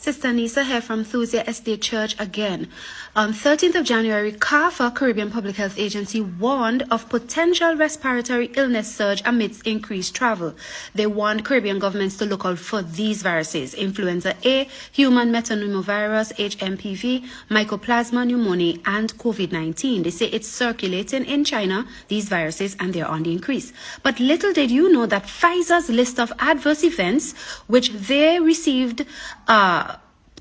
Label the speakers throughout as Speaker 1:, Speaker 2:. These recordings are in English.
Speaker 1: Sister Nisa here from Thusia Estate Church again. On 13th of January, CARFA, Caribbean Public Health Agency, warned of potential respiratory illness surge amidst increased travel. They warned Caribbean governments to look out for these viruses: influenza A, human metapneumovirus, HMPV, mycoplasma pneumoniae, and COVID-19. They say it's circulating in China, these viruses, and they're on the increase. But little did you know that Pfizer's list of adverse events, which they received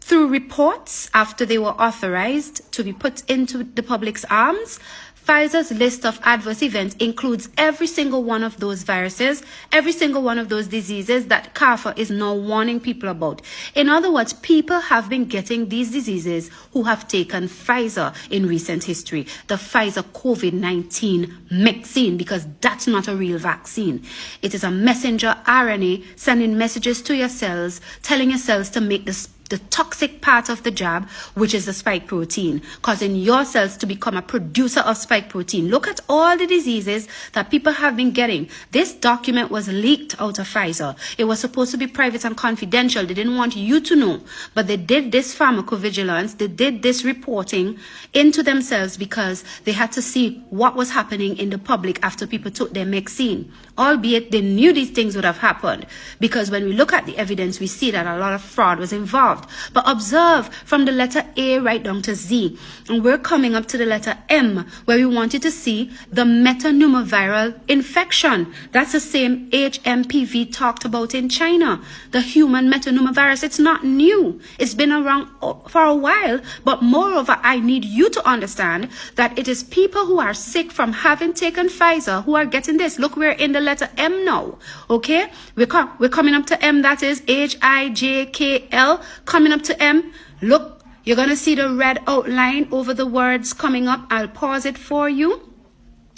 Speaker 1: through reports after they were authorized to be put into the public's arms, Pfizer's list of adverse events includes every single one of those viruses, every single one of those diseases that CARFA is now warning people about. In other words, people have been getting these diseases who have taken Pfizer in recent history, the Pfizer COVID-19 vaccine, because that's not a real vaccine. It is a messenger RNA sending messages to your cells, telling your cells to make the toxic part of the jab, which is the spike protein, causing your cells to become a producer of spike protein. Look at all the diseases that people have been getting. This document was leaked out of Pfizer. It was supposed to be private and confidential. They didn't want you to know, but they did this pharmacovigilance. They did this reporting into themselves because they had to see what was happening in the public after people took their vaccine. Albeit they knew these things would have happened, because when we look at the evidence, we see that a lot of fraud was involved. But observe from the letter A right down to Z, and we're coming up to the letter M, where we wanted to see the metapneumoviral infection. That's the same HMPV talked about in China, the human metapneumovirus. It's not new. It's been around for a while, but moreover, I need you to understand that it is people who are sick from having taken Pfizer who are getting this. Look, we're in the letter M now, okay? We're coming up to M, that is HIJKL, coming up to M. Look, you're going to see the red outline over the words coming up. I'll pause it for you.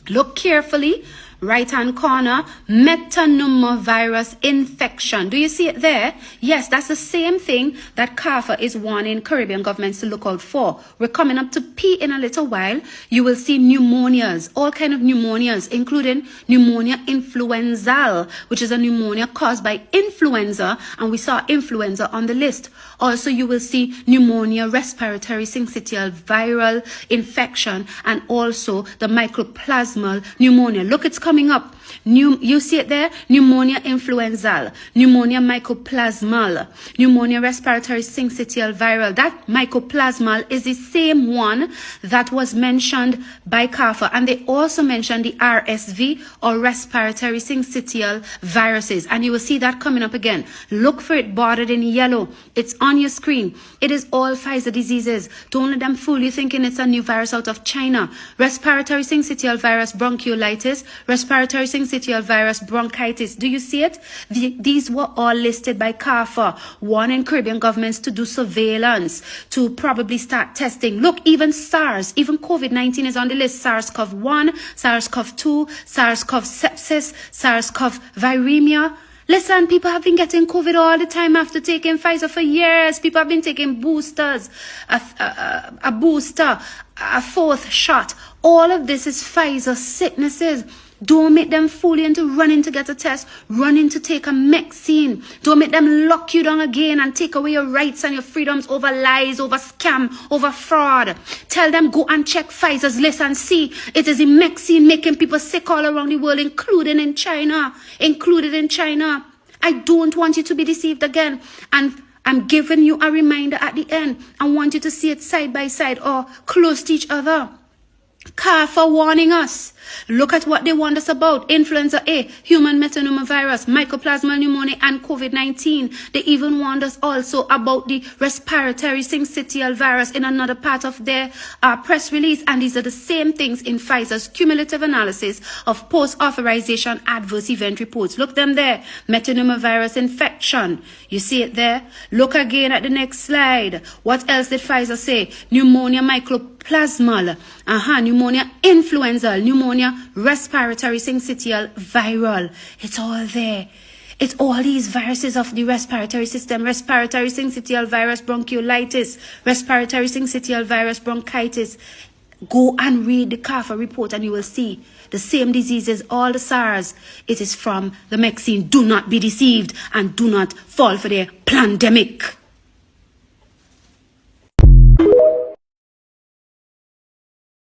Speaker 1: Look carefully. Right hand corner, metapneumovirus infection. Do you see it there? Yes, that's the same thing that CARFA is warning Caribbean governments to look out for. We're coming up to P in a little while. You will see pneumonias, all kind of pneumonias, including pneumonia influenzal, which is a pneumonia caused by influenza, and we saw influenza on the list. Also, you will see pneumonia respiratory syncytial viral infection, and also the mycoplasmal pneumonia. Look, it's coming up. You see it there? Pneumonia influenzal, pneumonia mycoplasmal, pneumonia respiratory syncytial viral. That mycoplasmal is the same one that was mentioned by CARFA, and they also mentioned the RSV, or respiratory syncytial viruses, and you will see that coming up again. Look for it bordered in yellow. It's on your screen. It is all Pfizer diseases. Don't let them fool you thinking it's a new virus out of China. Respiratory syncytial virus bronchiolitis, respiratory syncytial virus bronchitis. Do you see it? These were all listed by CARFA, warning Caribbean governments to do surveillance, to probably start testing. Look, even SARS, even COVID-19 is on the list. SARS-CoV-1, SARS-CoV-2, SARS-CoV sepsis, SARS-CoV viremia. Listen, people have been getting COVID all the time after taking Pfizer for years. People have been taking boosters, a booster, a fourth shot. All of this is Pfizer sicknesses. Don't make them fool you into running to get a test, running to take a vaccine. Don't make them lock you down again and take away your rights and your freedoms over lies, over scam, over fraud. Tell them go and check Pfizer's list and see it is a vaccine making people sick all around the world, including in China. Included in China. I don't want you to be deceived again. And I'm giving you a reminder at the end. I want you to see it side by side or close to each other. CARFA warning us. Look at what they warned us about. Influenza A, human metapneumovirus, mycoplasma pneumonia, and COVID-19. They even warned us also about the respiratory syncytial virus in another part of their press release. And these are the same things in Pfizer's cumulative analysis of post-authorization adverse event reports. Look them there. Metapneumovirus infection. You see it there? Look again at the next slide. What else did Pfizer say? Pneumonia mycoplasmal. Pneumonia influenza. Pneumonia respiratory syncytial viral. It's all there. It's all these viruses of the respiratory system. Respiratory syncytial virus bronchiolitis, respiratory syncytial virus bronchitis. Go and read the CARFA report and you will see the same diseases, all the SARS. It is from the vaccine. Do not be deceived and do not fall for their PLANdemic.